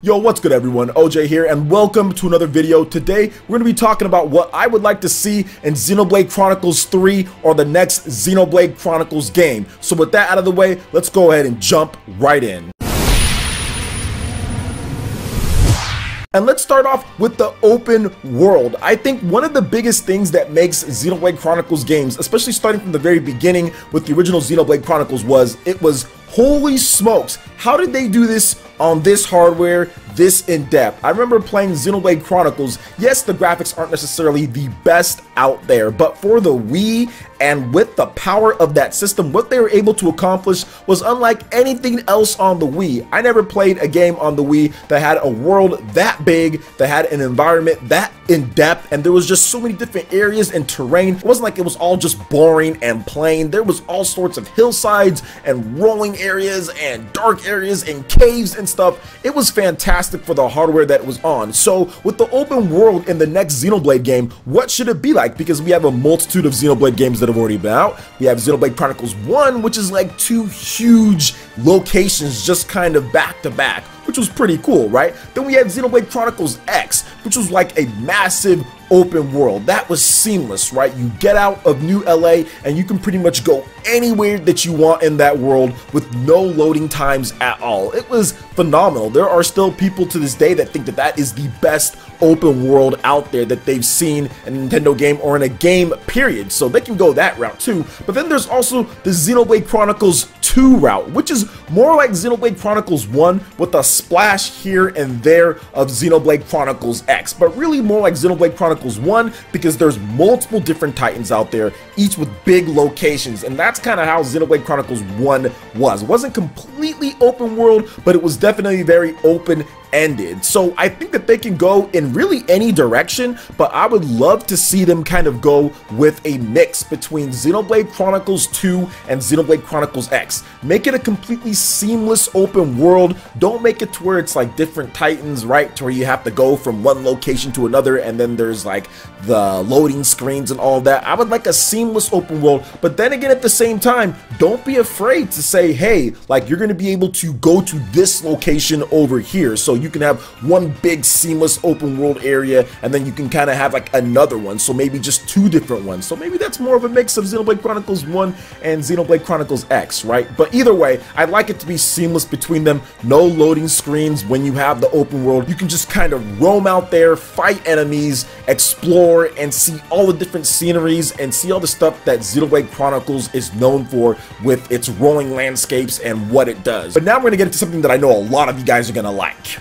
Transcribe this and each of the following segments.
Yo, what's good everyone? OJ here and welcome to another video. Today we're going to be talking about what I would like to see in Xenoblade Chronicles 3 or the next Xenoblade Chronicles game. So with that out of the way, let's go ahead and jump right in. And let's start off with the open world. I think one of the biggest things that makes Xenoblade Chronicles games, especially starting from the very beginning with the original Xenoblade Chronicles, was holy smokes, how did they do this on this hardware, this in depth? I remember playing Xenoblade Chronicles. Yes, the graphics aren't necessarily the best out there, but for the Wii and with the power of that system, what they were able to accomplish was unlike anything else on the Wii. I never played a game on the Wii that had a world that big, that had an environment that in depth, and there was just so many different areas and terrain. It wasn't like it was all just boring and plain. There was all sorts of hillsides and rolling areas and dark areas and caves and stuff. It was fantastic for the hardware that it was on. So with the open world in the next Xenoblade game, what should it be like? Because we have a multitude of Xenoblade games that have already been out. We have Xenoblade Chronicles 1, which is like two huge locations just kind of back to back, which was pretty cool, right? Then we had Xenoblade Chronicles X, which was like a massive open world. That was seamless, right? You get out of New LA and you can pretty much go anywhere that you want in that world with no loading times at all. It was phenomenal. There are still people to this day that think that that is the best open world out there that they've seen in a Nintendo game or in a game period, so they can go that route too. But then there's also the Xenoblade Chronicles 2 route, which is more like Xenoblade Chronicles 1 with a splash here and there of Xenoblade Chronicles X, but really more like Xenoblade Chronicles 1 because there's multiple different titans out there, each with big locations, and that's kind of how Xenoblade Chronicles 1 was. It wasn't completely open world, but it was definitely very open-ended. So I think that they can go in really any direction, but I would love to see them kind of go with a mix between Xenoblade Chronicles 2 and Xenoblade Chronicles X. Make it a completely seamless open world. Don't make it to where it's like different titans, right? To where you have to go from one location to another and then there's like the loading screens and all that. I would like a seamless open world, but then again at the same time, don't be afraid to say, hey, like you're going to be able to go to this location over here. So you can have one big seamless open world area and then you can kind of have like another one, so maybe just two different ones. So maybe that's more of a mix of Xenoblade Chronicles 1 and Xenoblade Chronicles X, right? But either way, I'd like it to be seamless between them. No loading screens when you have the open world. You can just kind of roam out there, fight enemies, explore, and see all the different sceneries and see all the stuff that Xenoblade Chronicles is known for with its rolling landscapes and what it does. But now we're going to get into something that I know a lot of you guys are going to like.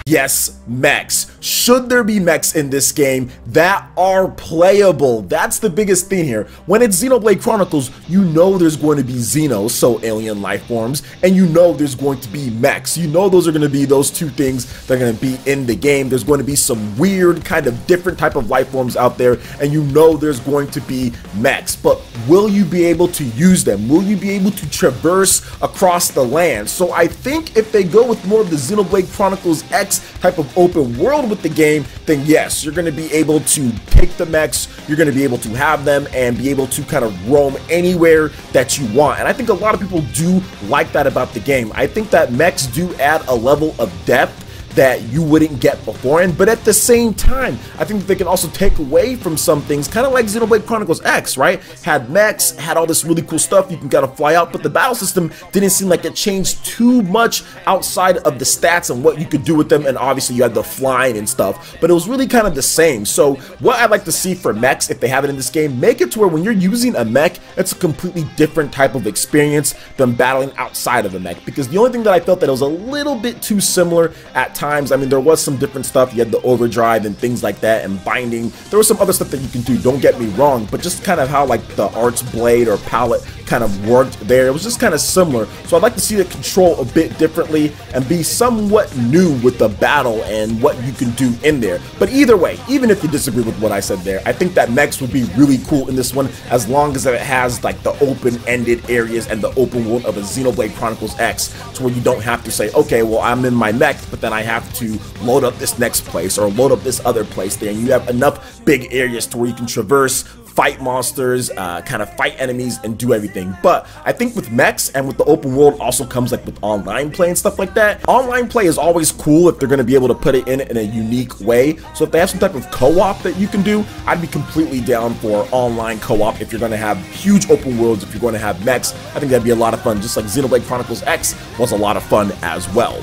Yes, mechs. Should there be mechs in this game that are playable? That's the biggest thing here. When it's Xenoblade Chronicles, you know there's going to be Xenos, so alien life forms, and you know there's going to be mechs. You know those are going to be those two things that are going to be in the game. There's going to be some weird kind of different type of life forms out there, and you know there's going to be mechs. But will you be able to use them? Will you be able to traverse across the land? So I think if they go with more of the Xenoblade Chronicles X type of open world with the game, then yes, you're going to be able to take the mechs, you're going to be able to have them and be able to kind of roam anywhere that you want. And I think a lot of people do like that about the game. I think that mechs do add a level of depth that you wouldn't get beforehand, but at the same time, I think that they can also take away from some things, kind of like Xenoblade Chronicles X, right? Had mechs, had all this really cool stuff, you can kind of fly out, but the battle system didn't seem like it changed too much outside of the stats and what you could do with them, and obviously you had the flying and stuff, but it was really kind of the same. So what I'd like to see for mechs, if they have it in this game, make it to where when you're using a mech, it's a completely different type of experience than battling outside of a mech, because the only thing that I felt that it was a little bit too similar at times. I mean, there was some different stuff. You had the overdrive and things like that, and binding. There was some other stuff that you can do, don't get me wrong, but just kind of how like the arts blade or palette kind of worked there, it was just kind of similar. So I'd like to see the control a bit differently and be somewhat new with the battle and what you can do in there. But either way, even if you disagree with what I said there, I think that mechs would be really cool in this one, as long as it has like the open-ended areas and the open world of a Xenoblade Chronicles X, to where you don't have to say, okay, well, I'm in my mech, but then I have to load up this next place or load up this other place there, and you have enough big areas to where you can traverse, fight monsters, kind of fight enemies, and do everything. But I think with Mechs and with the open world also comes like with online play and stuff like that. Online play is always cool if they're going to be able to put it in a unique way. So if they have some type of co-op that you can do, I'd be completely down for online co-op. If you're going to have huge open worlds, if you're going to have Mechs, I think that'd be a lot of fun, just like Xenoblade Chronicles X was a lot of fun as well.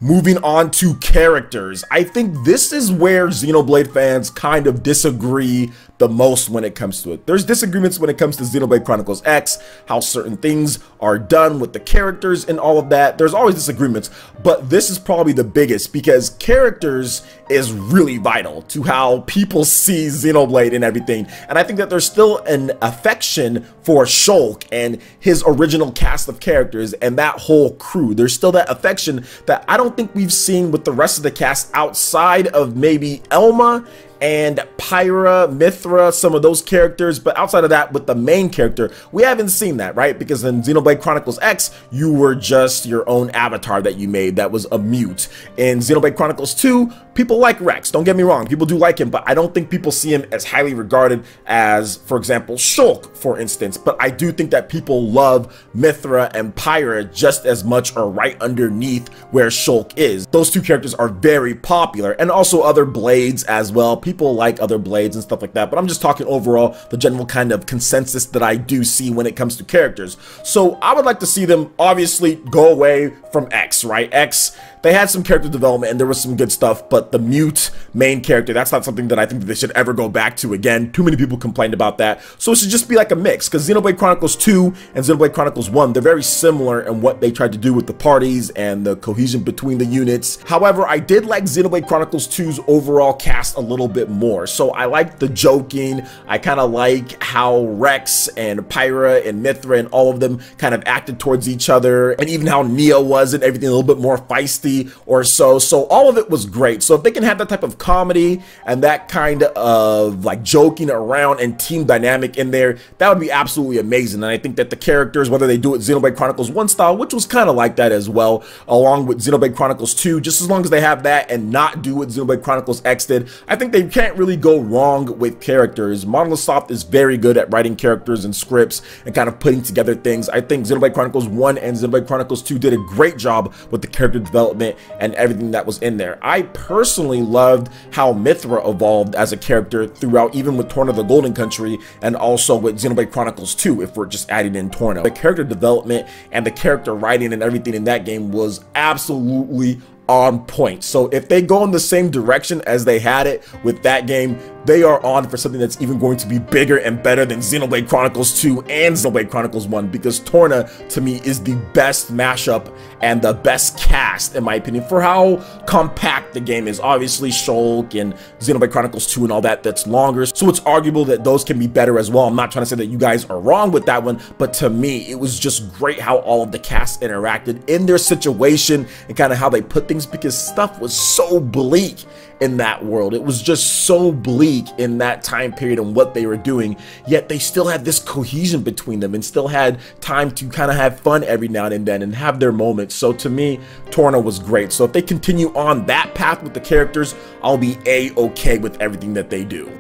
Moving on to characters, I think this is where Xenoblade fans kind of disagree the most when it comes to it. There's disagreements when it comes to Xenoblade Chronicles X, how certain things are done with the characters and all of that. There's always disagreements, but this is probably the biggest because characters is really vital to how people see Xenoblade and everything. And I think that there's still an affection for Shulk and his original cast of characters and that whole crew. There's still that affection that I don't think we've seen with the rest of the cast outside of maybe Elma and Pyra, Mithra, some of those characters, but outside of that, with the main character, we haven't seen that, right? Because in Xenoblade Chronicles X, you were just your own avatar that you made that was a mute. In Xenoblade Chronicles 2, people like Rex, don't get me wrong, people do like him, but I don't think people see him as highly regarded as, for example, Shulk, for instance. But I do think that people love Mithra and Pyra just as much or right underneath where Shulk is. Those two characters are very popular, and also other blades as well. People like other blades and stuff like that, but I'm just talking overall the general kind of consensus that I do see when it comes to characters. So I would like to see them obviously go away from X, right? X, they had some character development and there was some good stuff, but the mute main character, that's not something that I think that they should ever go back to again. Too many people complained about that. So it should just be like a mix, because Xenoblade Chronicles 2 and Xenoblade Chronicles 1, they're very similar in what they tried to do with the parties and the cohesion between the units. However, I did like Xenoblade Chronicles 2's overall cast a little bit more. So I like the joking, I kind of like how Rex and Pyra and Mithra and all of them kind of acted towards each other, and even how Nia was and everything a little bit more feisty or so. So all of it was great. So if they can have that type of comedy and that kind of like joking around and team dynamic in there, that would be absolutely amazing. And I think that the characters, whether they do it Xenoblade Chronicles 1 style, which was kind of like that as well, along with Xenoblade Chronicles 2, just as long as they have that and not do what Xenoblade Chronicles X did, I think they can't really go wrong with characters. Monolith Soft is very good at writing characters and scripts and kind of putting together things. I think Xenoblade Chronicles 1 and Xenoblade Chronicles 2 did a great job with the character development and everything that was in there. I personally loved how Mithra evolved as a character throughout, even with Torna the Golden Country and also with Xenoblade Chronicles 2, if we're just adding in Torna. The character development and the character writing and everything in that game was absolutely on point. So if they go in the same direction as they had it with that game, they are on for something that's even going to be bigger and better than Xenoblade Chronicles 2 and Xenoblade Chronicles 1, because Torna to me is the best mashup and the best cast in my opinion for how compact the game is. Obviously Shulk and Xenoblade Chronicles 2 and all that, that's longer, so it's arguable that those can be better as well. I'm not trying to say that you guys are wrong with that one, but to me it was just great how all of the cast interacted in their situation and kind of how they put things, because stuff was so bleak in that world. It was just so bleak in that time period and what they were doing, yet they still had this cohesion between them and still had time to kind of have fun every now and then and have their moments. So to me, Torna was great. So if they continue on that path with the characters, I'll be a-okay with everything that they do.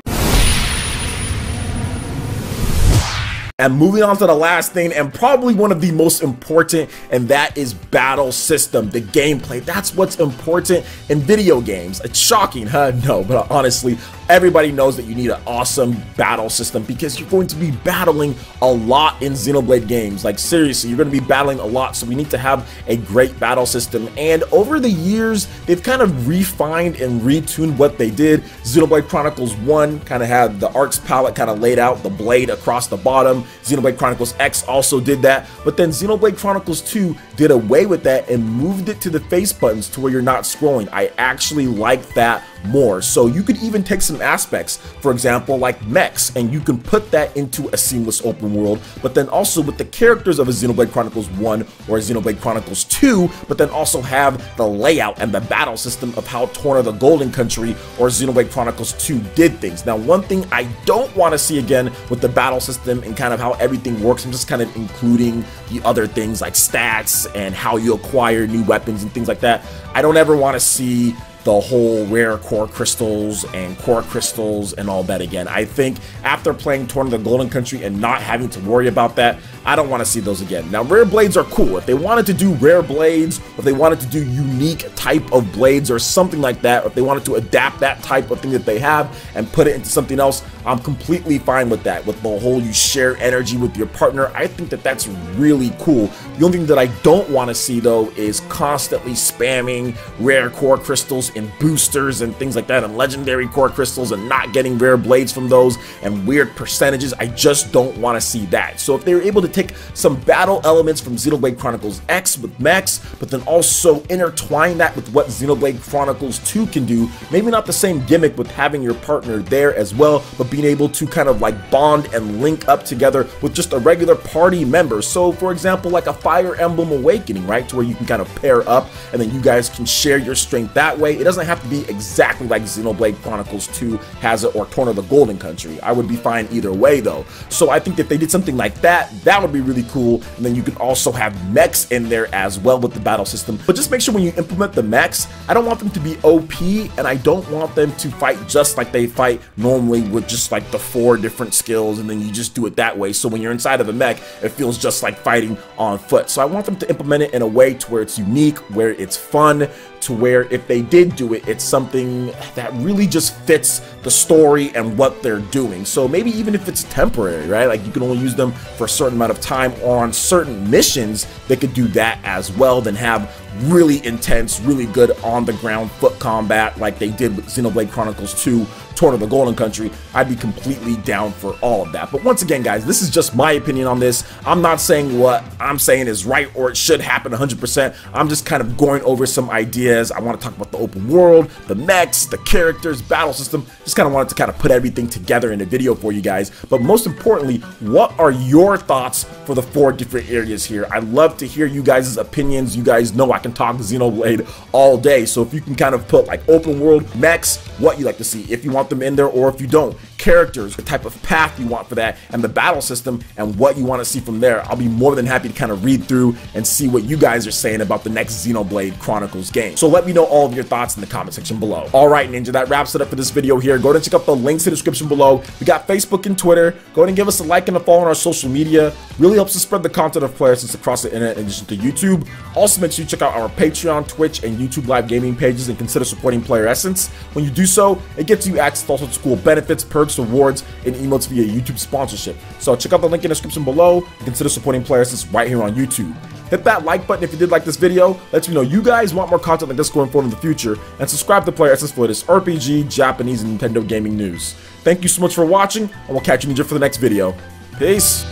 And moving on to the last thing, and probably one of the most important, and that is battle system, the gameplay. That's what's important in video games. It's shocking, huh? No, but honestly, everybody knows that you need an awesome battle system because you're going to be battling a lot in Xenoblade games. Like seriously, you're going to be battling a lot, so we need to have a great battle system. And over the years, they've kind of refined and retuned what they did. Xenoblade Chronicles 1 kind of had the Arcs palette kind of laid out, the blade across the bottom. Xenoblade Chronicles X also did that, but then Xenoblade Chronicles 2 did away with that and moved it to the face buttons to where you're not scrolling. I actually like that more. So you could even take some aspects, for example, like Mechs, and you can put that into a seamless open world, but then also with the characters of a Xenoblade Chronicles 1 or Xenoblade Chronicles 2, but then also have the layout and the battle system of how Torna the Golden Country or Xenoblade Chronicles 2 did things. Now, one thing I don't want to see again with the battle system and kind of how everything works, I'm just kind of including the other things like stats and how you acquire new weapons and things like that. I don't ever want to see the whole rare core crystals and core crystals and all that again. I think after playing Torn of the Golden Country and not having to worry about that, I don't want to see those again. Now, rare blades are cool. If they wanted to do rare blades, if they wanted to do unique type of blades or something like that, or if they wanted to adapt that type of thing that they have and put it into something else, I'm completely fine with that. With the whole you share energy with your partner, I think that that's really cool. The only thing that I don't want to see though is constantly spamming rare core crystals and boosters and things like that, and legendary core crystals, and not getting rare blades from those and weird percentages. I just don't want to see that. So if they were able to take some battle elements from Xenoblade Chronicles X with Mechs, but then also intertwine that with what Xenoblade Chronicles 2 can do, maybe not the same gimmick with having your partner there as well, but being able to kind of like bond and link up together with just a regular party member. So for example, like a Fire Emblem Awakening, right, to where you can kind of pair up and then you guys can share your strength that way. It doesn't have to be exactly like Xenoblade Chronicles 2 has it, or Torn of the Golden Country. I would be fine either way though. So I think if they did something like that, that would be really cool. And then you could also have mechs in there as well with the battle system. But just make sure when you implement the mechs, I don't want them to be OP, and I don't want them to fight just like they fight normally with just like the 4 different skills, and then you just do it that way. So when you're inside of a mech, it feels just like fighting on foot. So I want them to implement it in a way to where it's unique, where it's fun, to where if they did do it, it's something that really just fits the story and what they're doing. So maybe even if it's temporary, right? Like you can only use them for a certain amount of time, or on certain missions, they could do that as well, then have really intense, really good on the ground foot combat like they did with Xenoblade Chronicles 2, Torn of the Golden Country. I'd be completely down for all of that. But once again, guys, this is just my opinion on this. I'm not saying what I'm saying is right or it should happen 100%. I'm just kind of going over some ideas. I want to talk about the open world, the mechs, the characters, battle system. Just kind of wanted to kind of put everything together in a video for you guys. But most importantly, what are your thoughts for the 4 different areas here? I'd love to hear you guys' opinions. You guys know I can talk Xenoblade all day. So if you can kind of put like open world, mechs, what you like to see, if you want them in there or if you don't, characters, the type of path you want for that, and the battle system and what you want to see from there. I'll be more than happy to kind of read through and see what you guys are saying about the next Xenoblade Chronicles game. So let me know all of your thoughts in the comment section below. Alright Ninja, that wraps it up for this video here. Go ahead and check out the links in the description below. We got Facebook and Twitter. Go ahead and give us a like and a follow on our social media. Really helps us spread the content of PlayerEssence across the internet in addition to YouTube. Also make sure you check out our Patreon, Twitch, and YouTube live gaming pages and consider supporting PlayerEssence. When you do so, it gets you access to all sorts of cool benefits, perks, rewards, and emotes via YouTube sponsorship. So check out the link in the description below and consider supporting PlayerEssence right here on YouTube. Hit that like button if you did like this video. Let me know you guys want more content like this going forward in the future, and subscribe to PlayerEssence for this RPG, Japanese, and Nintendo gaming news. Thank you so much for watching, and we'll catch you Ninja for the next video. Peace!